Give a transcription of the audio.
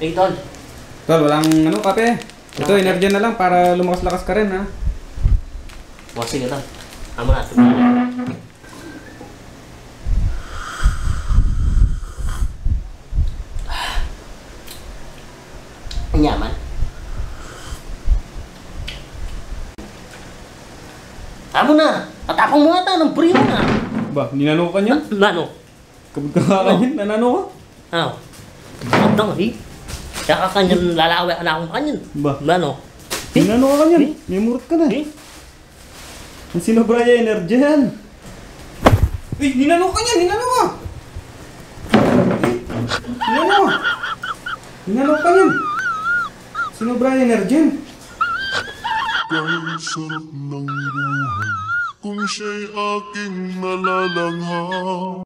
Hey, Tol. Tol, walang ano, kape. Ito, energy na lang para lumakas-lakas ka rin, ha? O, sige, Tol. Amo na. Tumulong. Ang yaman. Amo na. Patapang mo ata ng primo na. Ba, ninano ka niyan? Lano? Kabut ka ka kanyan, nanano ka? Ano? Magandang, eh. Saka kanyan lalaway ka na akong kanyan. Ba? Lano? Ninano ka kanyan? Eh? May murot ka na. Eh? Ang sinobra niya energy yan. Uy, ninano ka niyan, ninano ka! Ninano ka! Ninano ka niyan! Sinobra niya energy yan. Kahit sarap ng buhay, kung siya'y aking nalalanghap.